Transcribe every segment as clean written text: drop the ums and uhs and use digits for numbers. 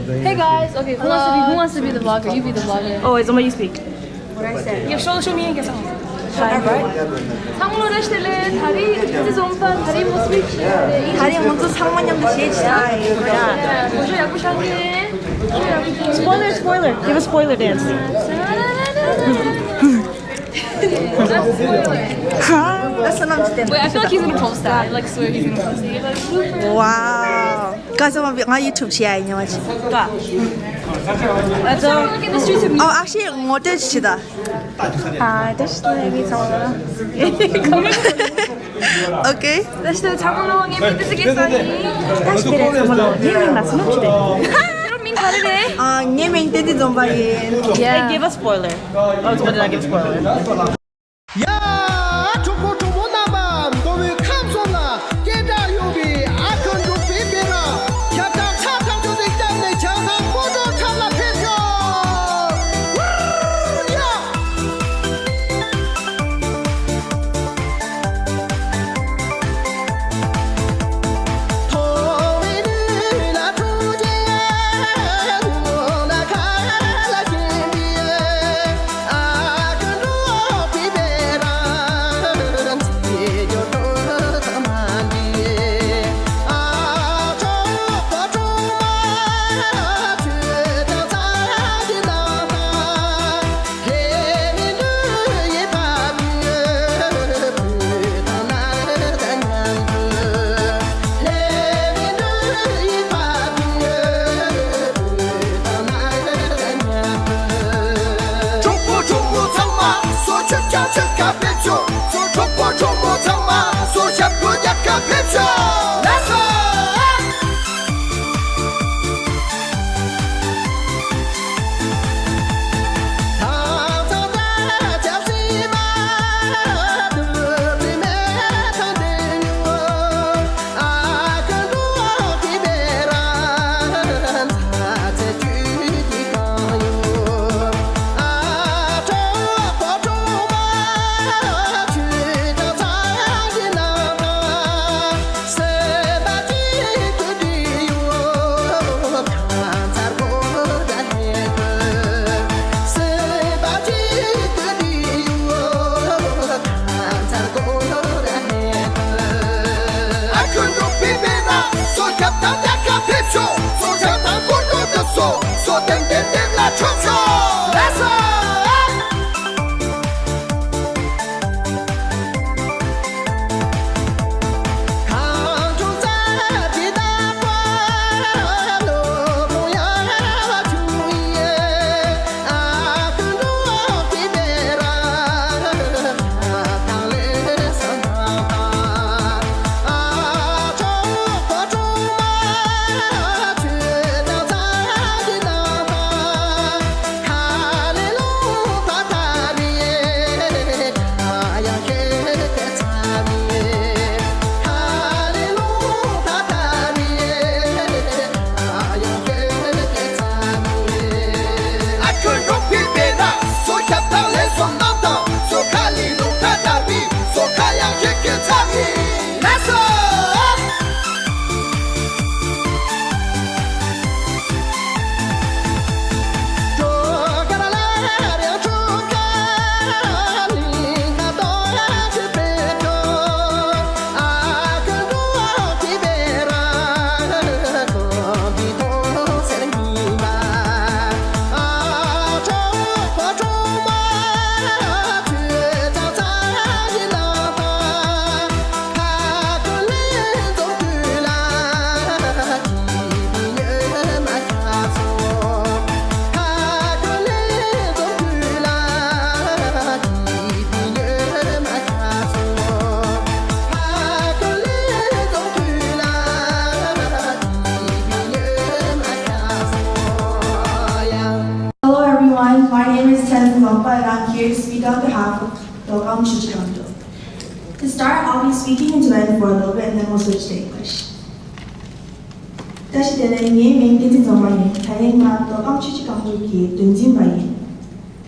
Hey guys, okay, who wants to be the vlogger? You be the vlogger. Oh, wait, somebody speak. What I said? Yeah, show me and get some. 상로레시텔레 다리 이즈좀판 다리 모습이 다리 먼저 상만형도 제일 잘. 보조 야구ሻ네. Spoiler. Give a spoiler dance. That's what I'm saying. Wait, I feel like he's gonna post that. I like swear he's gonna post it. Like super. Wow. Guys, I'm on YouTube channel. You know what? Look at the streets of New Oh, actually, what did she do? That's maybe someone. Okay. That's the 장문왕의 믿으시겠어니? 다시 그래, someone. 예명 맞으면 주래. 그럼 민 다르네. 예명 때디 좀 봐요. Yeah. Give a spoiler. Oh, so did I give a spoiler? 야, 좋고 나만 너왜 감소나 깨다 요비 아픈 좀 비비라 곁당 차탕 좀 있다네 장상 모두 탈락했어 토미를 놔두지 않고 나가라 신비에 아픈 로 비베라 지겨도 가만히 아 좋고 좋아 주다 자기 나와 해민의 밤에 불다 나는 양그 해민의 밤에 불다 나는 양그 좋고 장마 소주자 즉가 배죠 좋고 장마 소샤프 약가 배죠 나서 당사자 잡지마 눈빛에 흔들려 아까도 기대란 사제 주기가요 아 좋고 좋아 주다 자기 나와 세바지 그리워 감사보다 해도 세바지 그리워 감사보다 해도 아픈 높이배나 소잡다 약간 핍쇼 소잡다 골고루 소땡땡땡 라초쇼 나서 강조자 비다과 노모야 주위에 아픈 높이 베라 당레서 나가 아 좋고 좋아 주다 자기 나와 할렐루 바다리에 하얗게 대참이에 할렐루 바다리에 하얗게 대참이에 아큰 높이 베라 소잡다 레손 나다 소칼리루 바다리 소카야게 대참이 나서 조가라라려 조가 니가 너야 집에도 아그 높이 베라 거기도 생기마 아 좋고 좋아 주다 자기 나와 가글린 동들라 기비에 막혀서 가글린 동들라 기비에 막혀서 가글린 동들라 기비에 막혀서 Hello everyone, my name is Ten Lompa and I'm here to speak on behalf of Dhokham Chushi Gangdruk. To start, I'll be speaking in Tibetan for a little bit and then we'll switch to English. 다시 때는 예명 대진 정말인 다행만 Dhokham Chushi Gangdruk이 든진 바인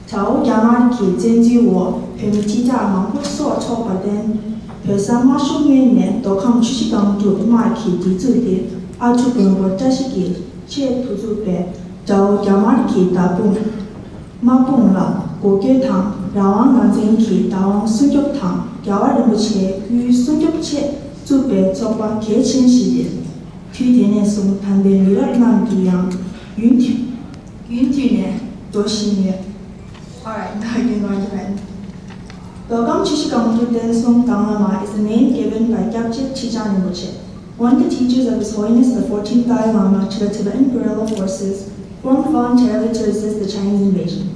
자오 야마르키 젠지워 페미티자 망고 소 초바된 별사마 쇼면에 Dhokham Chushi Gangdruk 마키 디즈데 아주 근거 자식이 che tuzu pe jao gyamar ki tapung mapung la goge thang rawang ganzen ki tawang sugyop thang gyawar rinpoche gu sugyop che zu pe chokwa ke chen shi de tu dene sung tande mirar nam ki yang yun tu ne do shi ne. Alright, now you know Tibetan. Dhokham Chushi Gangdruk Densung Danglama is the name given by Gyabje Chijan Rinpoche, one of the teachers of His Holiness the 14th Dalai Lama to the Tibetan guerrilla forces formed voluntarily to resist the Chinese invasion.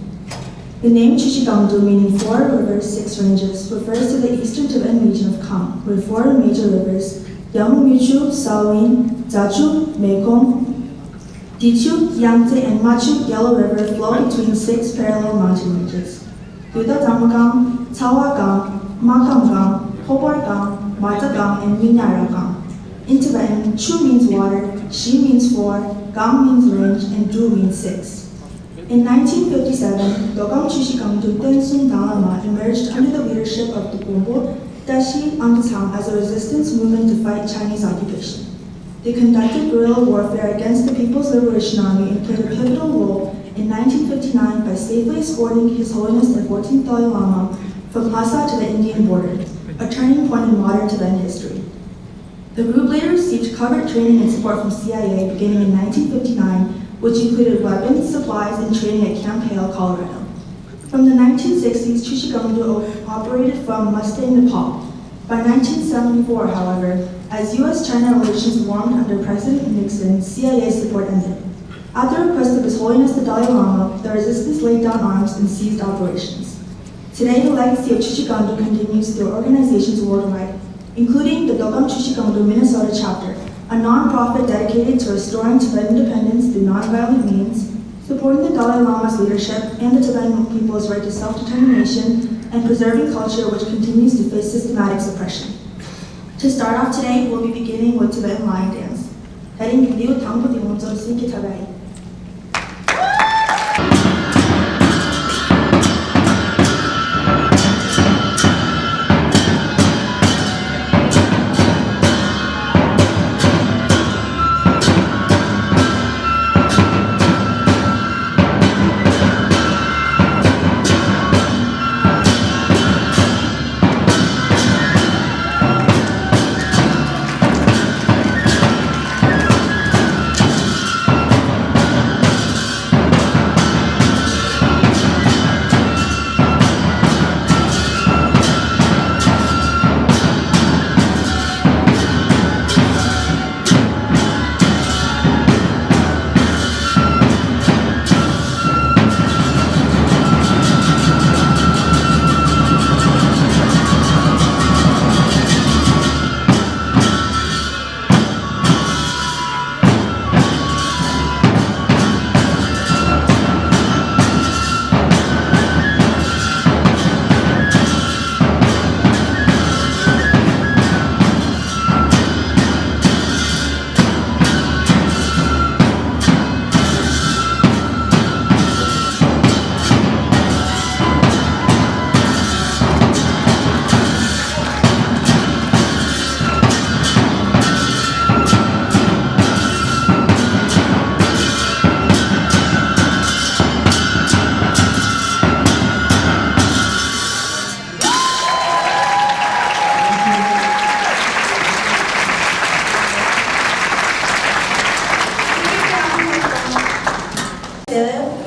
The name Chushi Gangdruk, meaning 4 rivers, 6 ranges, refers to the eastern Tibetan region of Kham, where 4 major rivers, Yangtze, Michu, Salween, Zachu, Mekong, Dichu, Yangtze, and Machu Yellow River flow between 6 parallel mountain ranges. Yudatamgang, Tawagang, Makamgang, Hobargang, Matagang, and Minaragang. In Tibetan, Chu means water, Shi means 4, Gang means range, and Du means 6. In 1957, Dhokham Chushi Gangdruk Densung Danglama emerged under the leadership of the Gombo Dashi Angtam as a resistance movement to fight Chinese occupation. They conducted guerrilla warfare against the People's Liberation Army and played a pivotal role in 1959 by safely escorting His Holiness the 14th Dalai Lama from Lhasa to the Indian border, a turning point in modern Tibetan history. The group later received covert training and support from CIA beginning in 1959, which included weapons, supplies, and training at Camp Hale, Colorado. From the 1960s, Chushi Gangdruk operated from Mustang, Nepal. By 1974, however, as U.S.-China relations warmed under President Nixon, CIA support ended. At the request of His Holiness the Dalai Lama, the resistance laid down arms and ceased operations. Today, the legacy of Chushi Gangdruk continues through organizations worldwide, including the Dhokham Chushi Gangdruk Minnesota chapter, a non-profit dedicated to restoring Tibetan independence through nonviolent means, supporting the Dalai Lama's leadership and the Tibetan people's right to self-determination, and preserving culture which continues to face systematic suppression. To start off today, we'll be beginning with Tibetan Lion Dance. Heading Liu Tangbo di Monzo Sinki Tabai.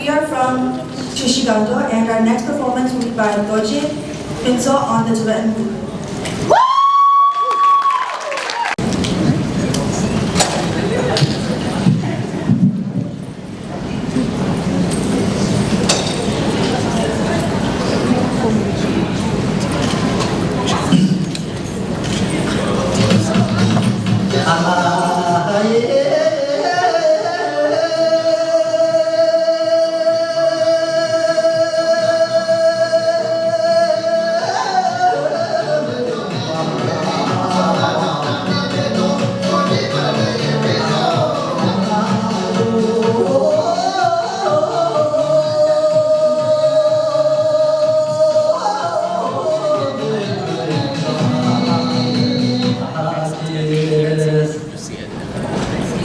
We are from Chushi Gangdruk, and our next performance will be by Doji Pinso on the Tibetan flute.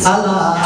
Allah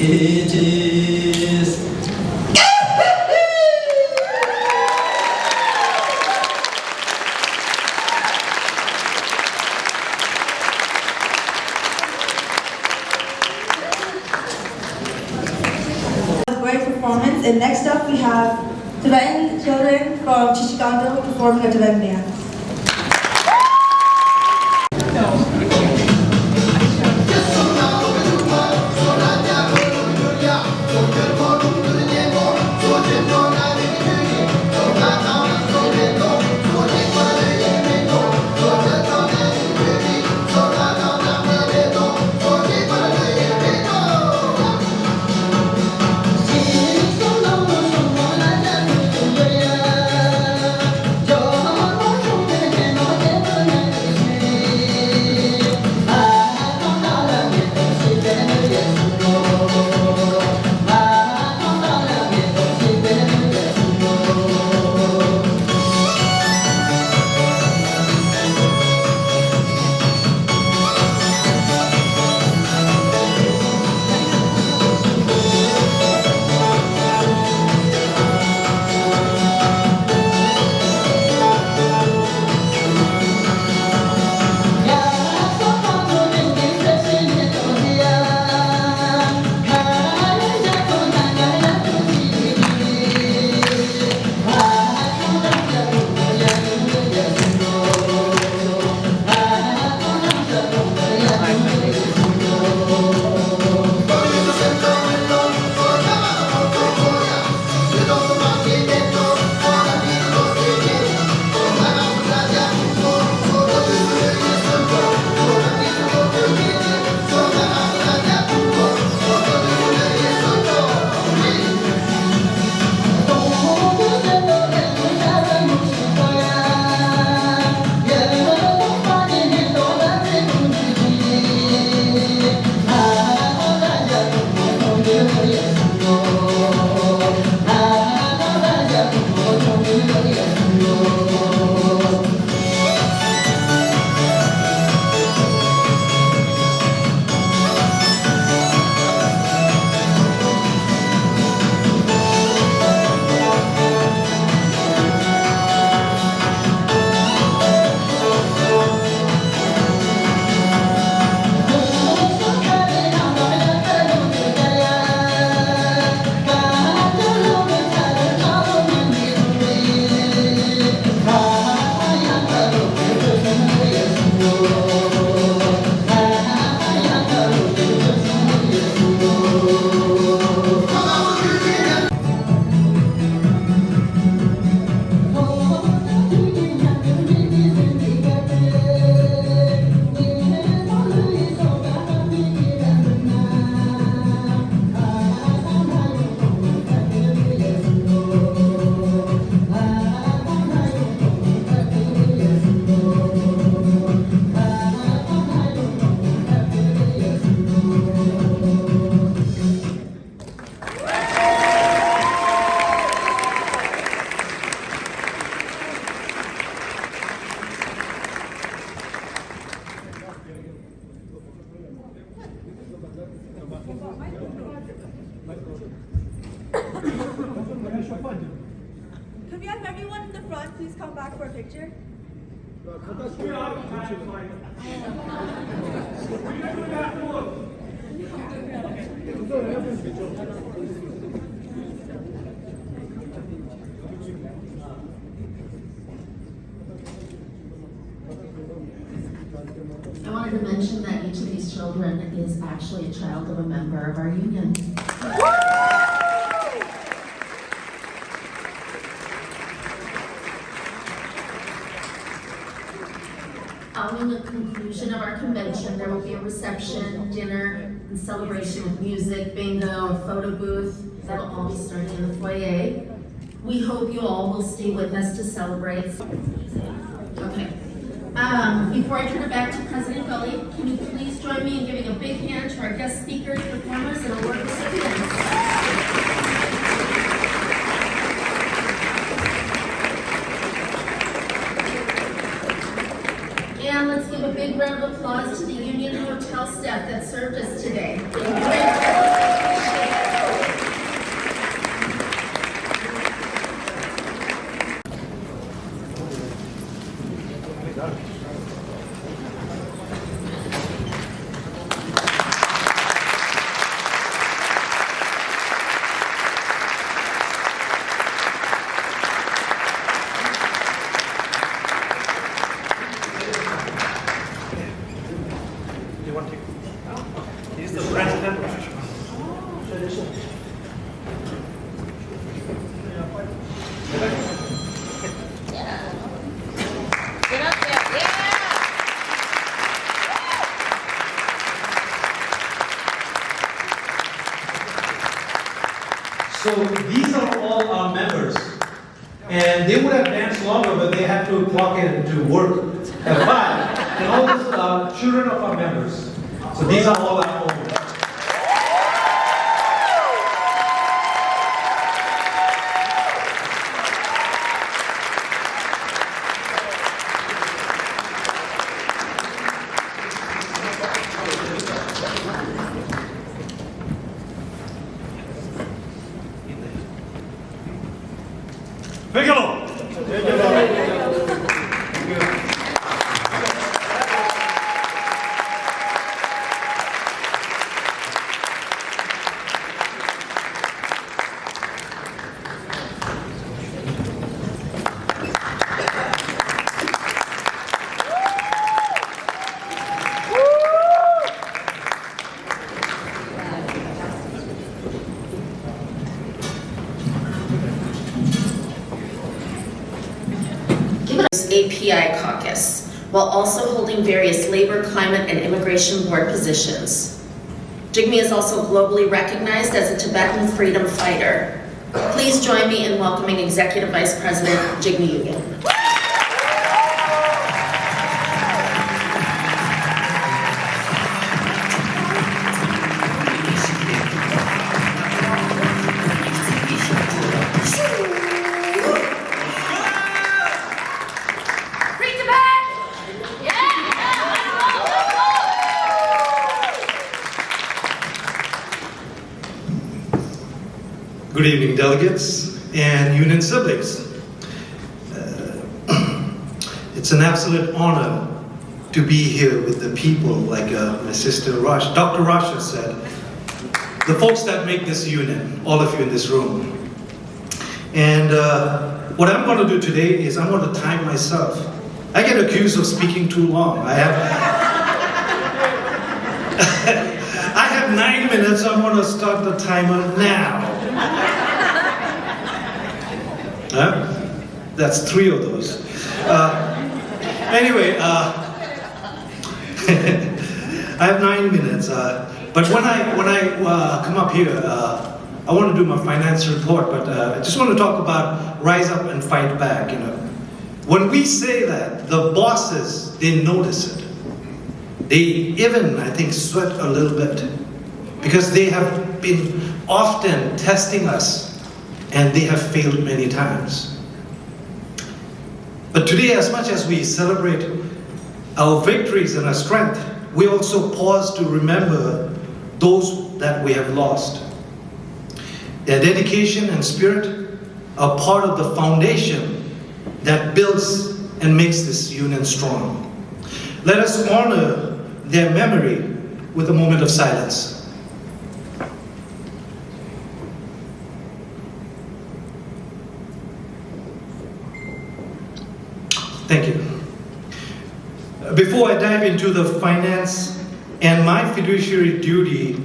It is Great performance. And next up we have Tibetan children from Chushi Gangdruk performing a Tibetan dance. Could we have everyone in the front please come back for a picture? I wanted to mention that each of these children is actually a child of a member of our union. Following the conclusion of our convention, there will be a reception, dinner, and celebration with music, bingo, a photo booth. That'll all be starting in the foyer. We hope you all will stay with us to celebrate. Okay. Before I turn it back to President Gully, can you please join me in giving a big hand to our guest speakers, performers, and award recipients? And let's give a big round of applause to the Union Hotel staff that served us today. He's the president. Get up there. Yeah. So these are all our members. And they would have danced longer, but they had to clock in to work at 5. And all these are children of our members. So these are all our own. Piccolo! API caucus, while also holding various labor, climate, and immigration board positions. Jigme is also globally recognized as a Tibetan freedom fighter. Please join me in welcoming Executive Vice President Jigme Union. Good evening, delegates and union siblings. It's an absolute honor to be here with the people like my sister Rasha. Dr. Rasha said, the folks that make this union, all of you in this room. And what I'm going to do today is I'm going to time myself. I get accused of speaking too long. I have 9 minutes, so I'm going to start the timer now. That's 3 of those. Anyway, I have 9 minutes. But when I come up here, I want to do my finance report. But I just want to talk about rise up and fight back. You know, when we say that, the bosses, they notice it. They even, I think, sweat a little bit because they have been often testing us. And they have failed many times. But today, as much as we celebrate our victories and our strength, we also pause to remember those that we have lost. Their dedication and spirit are part of the foundation that builds and makes this union strong. Let us honor their memory with a moment of silence. Thank you. Before I dive into the finance and my fiduciary duty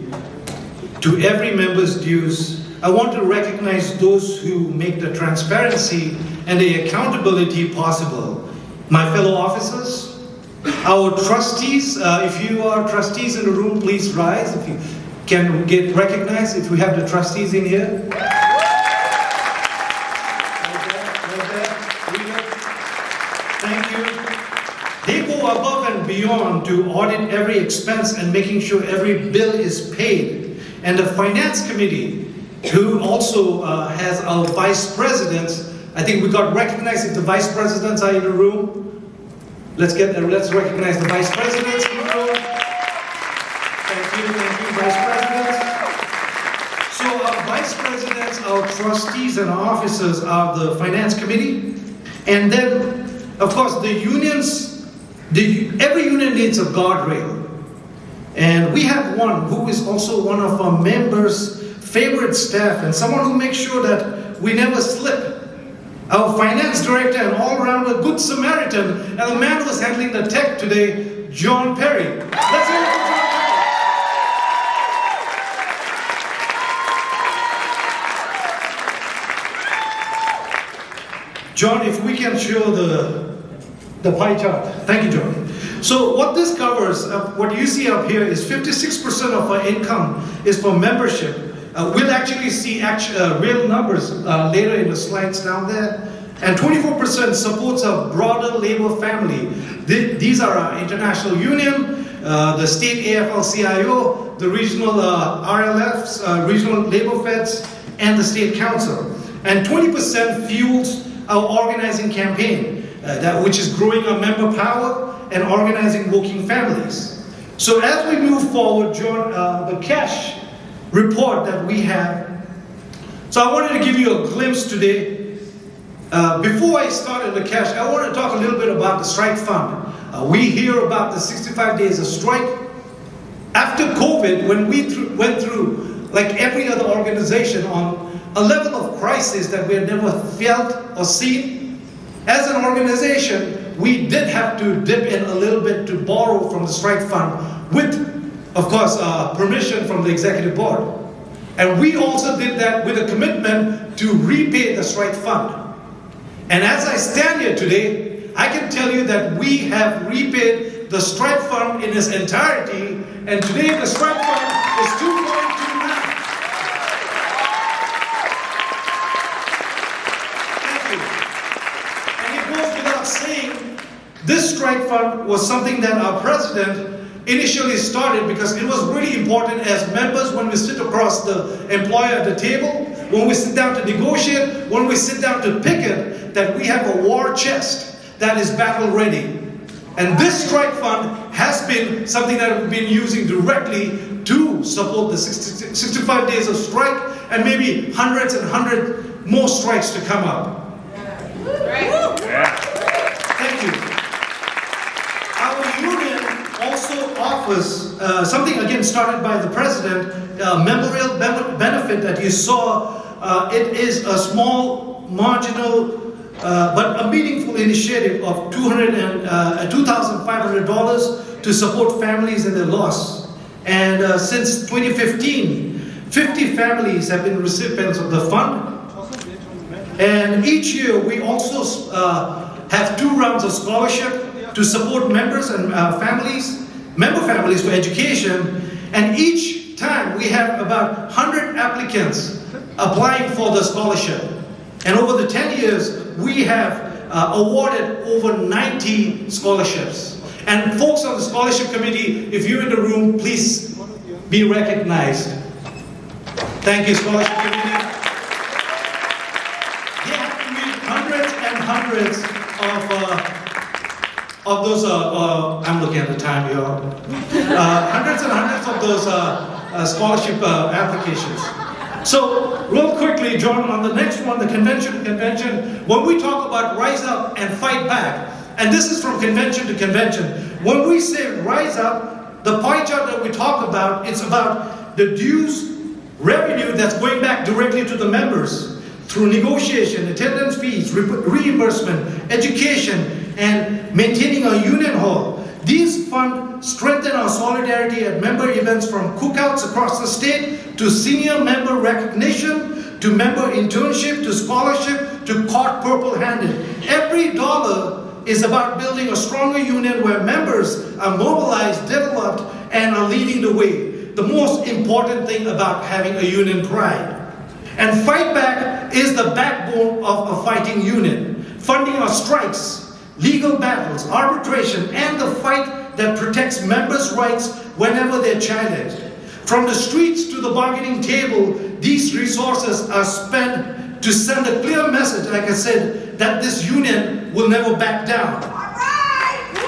to every member's dues, I want to recognize those who make the transparency and the accountability possible. My fellow officers, Our trustees, if you are trustees in the room, please rise. If you can get recognized, if we have the trustees in here. Thank you. They go above and beyond to audit every expense and making sure every bill is paid. And the finance committee, who also has our vice presidents, I think we got recognized if the vice presidents are in the room. Let's recognize the vice presidents in the room. Thank you, vice presidents. So our vice presidents, our trustees and our officers are the finance committee. And then, of course, the unions, every union needs a guardrail. And we have one who is also one of our members' favorite staff and someone who makes sure that we never slip. Our finance director and all-around a good Samaritan, and the man who is handling the tech today, John Perry. Let's hear it for John Perry. John, if we can show the pie chart. Thank you, John. So what this covers, what you see up here is 56% of our income is for membership. We'll actually see real numbers later in the slides down there. And 24% supports a broader labor family. These are our international union, the state AFL-CIO, the regional RLFs, regional labor feds, and the state council. And 20% fuels our organizing campaign, which is growing our member power and organizing working families. So as we move forward, John, the cash report that we have. So I wanted to give you a glimpse today. Before I started the cash, I want to talk a little bit about the strike fund. We hear about the 65 days of strike. After COVID, when we went through, like every other organization, on a level of crisis that we had never felt or seen, as an organization, we did have to dip in a little bit to borrow from the strike fund with, of course, permission from the executive board. And we also did that with a commitment to repay the strike fund. And as I stand here today, I can tell you that we have repaid the strike fund in its entirety, and today the strike fund is 2.29. Thank you. And it goes without saying, this strike fund was something that our president initially started because it was really important as members when we sit across the employer at the table, when we sit down to negotiate, when we sit down to picket, that we have a war chest that is battle ready. And this strike fund has been something that we've been using directly to support the 65 days of strike and maybe hundreds and hundreds more strikes to come up. Thank you. Our union also offers something again started by the president, memorial benefit that you saw. It is a small, marginal, but a meaningful initiative of $2,500 to support families in their loss. And since 2015, 50 families have been recipients of the fund. And each year we also have 2 rounds of scholarship to support members and member families for education. And each time we have about 100 applicants applying for the scholarship. And over the 10 years, we have awarded over 90 scholarships. And folks on the scholarship committee, if you're in the room, please be recognized. Thank you, scholarship committee. You have to meet hundreds and hundreds of those, I'm looking at the time, y'all. Hundreds and hundreds of those scholarship applications. So, real quickly, John, on the next one, the convention, when we talk about rise up and fight back, and this is from convention to convention, when we say rise up, the pie chart that we talk about, it's about the dues revenue that's going back directly to the members through negotiation, attendance fees, reimbursement, education, and maintaining our union hall. These funds strengthen our solidarity at member events from cookouts across the state to senior member recognition, to member internship, to scholarship, to caught purple-handed. Every dollar is about building a stronger union where members are mobilized, developed, and are leading the way. The most important thing about having a union pride. And Fight Back is the backbone of a fighting union, funding our strikes, legal battles, arbitration, and the fight that protects members' rights whenever they're challenged. From the streets to the bargaining table, these resources are spent to send a clear message, like I said, that this union will never back down. Thank you.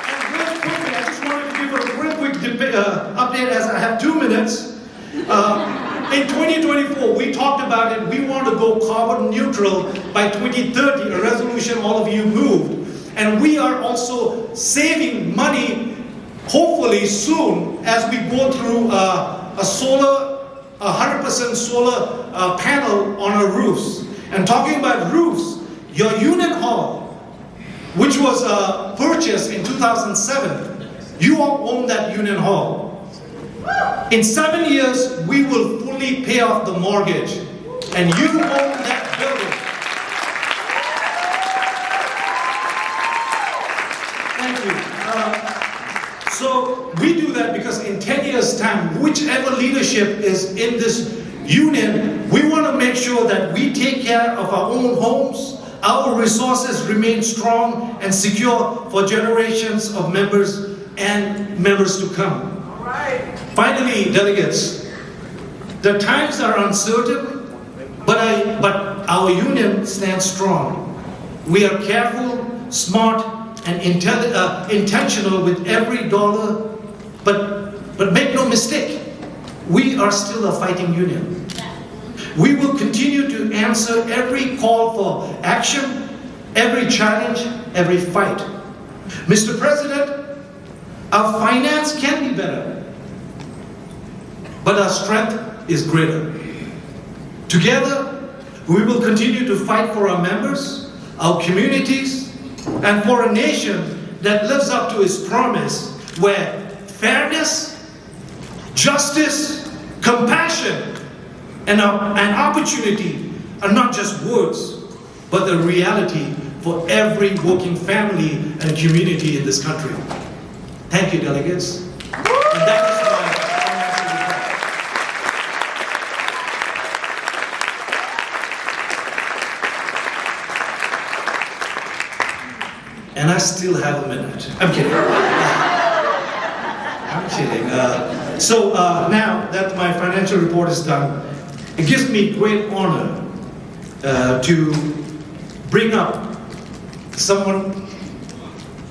And real quickly, I just wanted to give a real quick update as I have 2 minutes. In 2024, we talked about it. We want to go carbon neutral by 2030, a resolution all of you moved. And we are also saving money, hopefully soon, as we go through a 100% solar panel on our roofs. And talking about roofs, your unit hall, which was purchased in 2007, you all own that unit hall. In 7 years, we will fully pay off the mortgage, and you own that building. Thank you. So we do that because in 10 years' time, whichever leadership is in this union, we want to make sure that we take care of our own homes, our resources remain strong and secure for generations of members and members to come. Finally, delegates, the times are uncertain, but our union stands strong. We are careful, smart, and intentional with every dollar, but make no mistake, we are still a fighting union. We will continue to answer every call for action, every challenge, every fight. Mr. President, our finance can be better, but our strength is greater. Together, we will continue to fight for our members, our communities, and for a nation that lives up to its promise, where fairness, justice, compassion, and opportunity are not just words, but the reality for every working family and community in this country. Thank you, delegates. And that is my and I still have a minute. I'm kidding. I'm kidding. So now that my financial report is done, it gives me great honor to bring up someone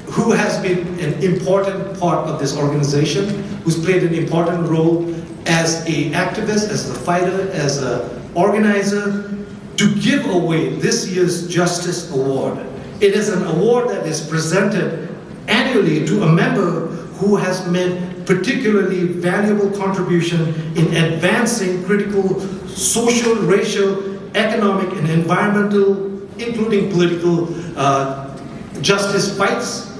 who has been an important part of this organization, who's played an important role as an activist, as a fighter, as an organizer, to give away this year's Justice Award. It is an award that is presented annually to a member who has made particularly valuable contribution in advancing critical social, racial, economic, and environmental, including political justice fights.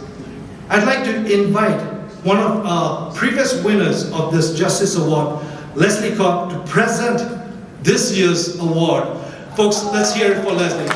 I'd like to invite one of our previous winners of this Justice Award, Leslie Cobb, to present this year's award. Folks, let's hear it for Leslie.